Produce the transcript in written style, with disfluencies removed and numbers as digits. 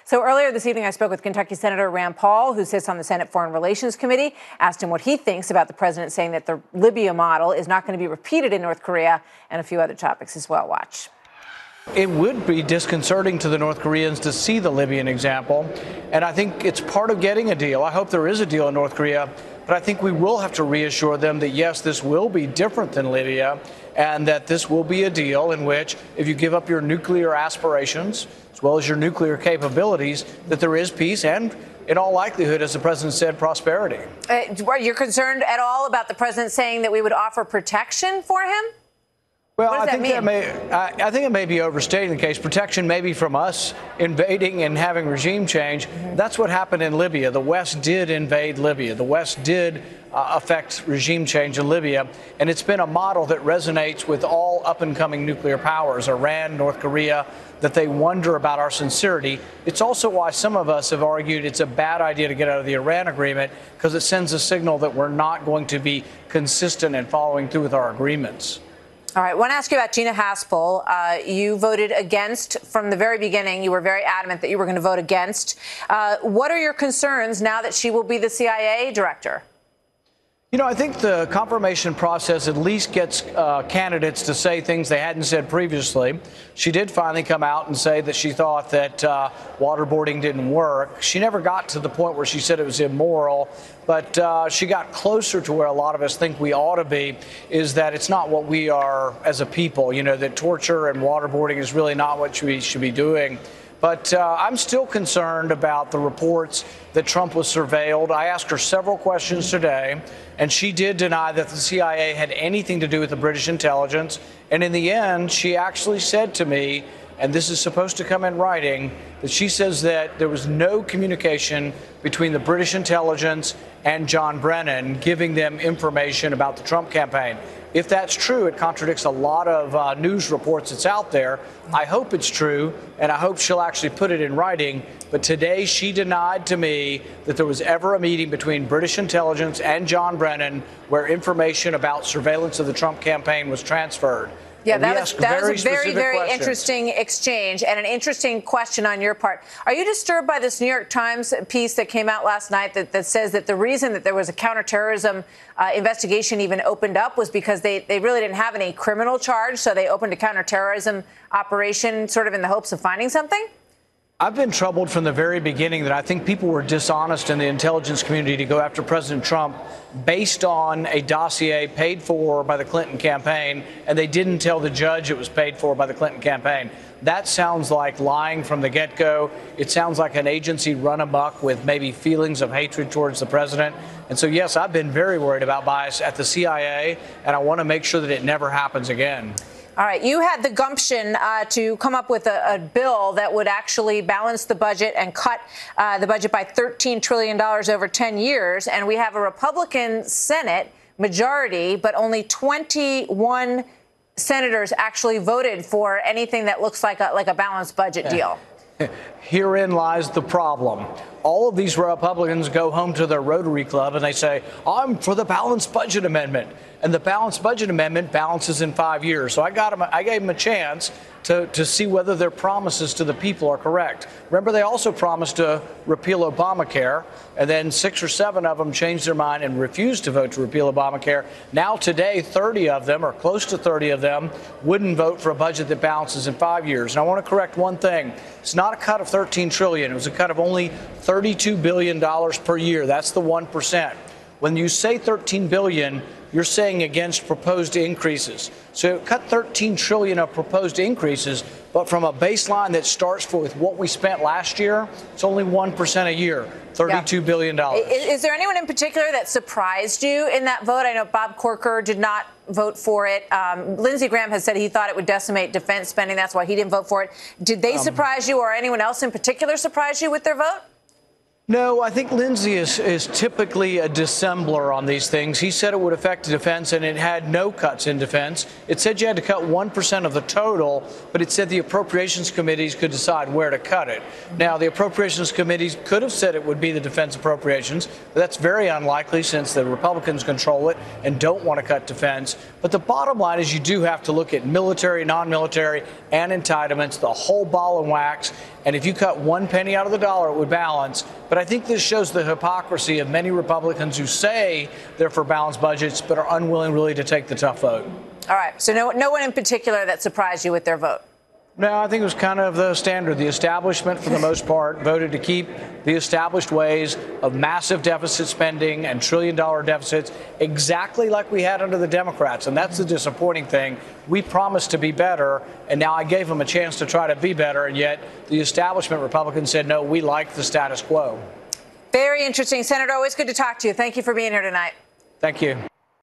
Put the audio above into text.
So earlier this evening, I spoke with Kentucky Senator Rand Paul, who sits on the Senate Foreign Relations Committee, asked him what he thinks about the president saying that the Libya model is not going to be repeated in North Korea, and a few other topics as well. Watch. It would be disconcerting to the North Koreans to see the Libyan example, and I think it's part of getting a deal. I hope there is a deal in North Korea, but I think we will have to reassure them that, yes, this will be different than Libya, and that this will be a deal in which, if you give up your nuclear aspirations, as well as your nuclear capabilities, that there is peace and, in all likelihood, as the president said, prosperity. Are you concerned at all about the president saying that we would offer protection for him? Well, I think it may be overstating the case. Protection maybe from us invading and having regime change. That's what happened in Libya. The West did invade Libya. The West did affect regime change in Libya. And it's been a model that resonates with all up-and-coming nuclear powers, Iran, North Korea, that they wonder about our sincerity. It's also why some of us have argued it's a bad idea to get out of the Iran agreement, because it sends a signal that we're not going to be consistent in following through with our agreements. All right. I want to ask you about Gina Haspel. You voted against from the very beginning. You were very adamant that you were going to vote against. What are your concerns now that she will be the CIA director? You know, I think the confirmation process at least gets candidates to say things they hadn't said previously. She did finally come out and say that she thought that waterboarding didn't work. She never got to the point where she said it was immoral, but she got closer to where a lot of us think we ought to be, is that it's not what we are as a people, you know, that torture and waterboarding is really not what we should be doing. But I'm still concerned about the reports that Trump was surveilled. I asked her several questions today, and she did deny that the CIA had anything to do with the British intelligence. And in the end, she actually said to me, and this is supposed to come in writing, that she says that there was no communication between the British intelligence and John Brennan giving them information about the Trump campaign. If that's true, it contradicts a lot of news reports that's out there. I hope it's true, and I hope she'll actually put it in writing. But today she denied to me that there was ever a meeting between British intelligence and John Brennan where information about surveillance of the Trump campaign was transferred. Yeah, that was a very, very interesting exchange and an interesting question on your part. Are you disturbed by this New York Times piece that came out last night that says that the reason that there was a counterterrorism investigation even opened up was because they really didn't have any criminal charge, so they opened a counterterrorism operation sort of in the hopes of finding something? I've been troubled from the very beginning that I think people were dishonest in the intelligence community to go after President Trump based on a dossier paid for by the Clinton campaign, and they didn't tell the judge it was paid for by the Clinton campaign. That sounds like lying from the get-go. It sounds like an agency run amok with maybe feelings of hatred towards the president. And so, yes, I've been very worried about bias at the CIA, and I want to make sure that it never happens again. All right. You had the gumption to come up with a bill that would actually balance the budget and cut the budget by $13 trillion over 10 years. And we have a Republican Senate majority, but only 21 senators actually voted for anything that looks like a balanced budget deal. Herein lies the problem. All of these Republicans go home to their Rotary Club and they say, I'm for the balanced budget amendment. And the balanced budget amendment balances in 5 years. So I gave them a chance to see whether their promises to the people are correct. Remember, they also promised to repeal Obamacare, and then 6 or 7 of them changed their mind and refused to vote to repeal Obamacare. Now today, 30 of them, or close to 30 of them, wouldn't vote for a budget that balances in 5 years. And I want to correct one thing. It's not a cut of $13 trillion. It was a cut of only $32 billion per year. That's the 1%. When you say $13 billion, you're saying against proposed increases. So cut $13 trillion of proposed increases, but from a baseline that starts with what we spent last year, it's only 1% a year, $32 billion. Is there anyone in particular that surprised you in that vote? I know Bob Corker did not vote for it. Lindsey Graham has said he thought it would decimate defense spending. That's why he didn't vote for it. Did they surprise you, or anyone else in particular surprise you with their vote? No, I think Lindsey is typically a dissembler on these things. He said it would affect defense, and it had no cuts in defense. It said you had to cut 1% of the total, but it said the appropriations committees could decide where to cut it. Now, the appropriations committees could have said it would be the defense appropriations, but that's very unlikely since the Republicans control it and don't want to cut defense. But the bottom line is you do have to look at military, non-military, and entitlements, the whole ball and wax. And if you cut 1 penny out of the dollar, it would balance. But I think this shows the hypocrisy of many Republicans who say they're for balanced budgets but are unwilling really to take the tough vote. All right. So no one in particular that surprised you with their vote? No, I think it was kind of the standard. The establishment, for the most part, voted to keep the established ways of massive deficit spending and trillion-dollar deficits exactly like we had under the Democrats. And that's the disappointing thing. We promised to be better, and now I gave them a chance to try to be better, and yet the establishment Republicans said, no, we like the status quo. Very interesting. Senator, always good to talk to you. Thank you for being here tonight. Thank you.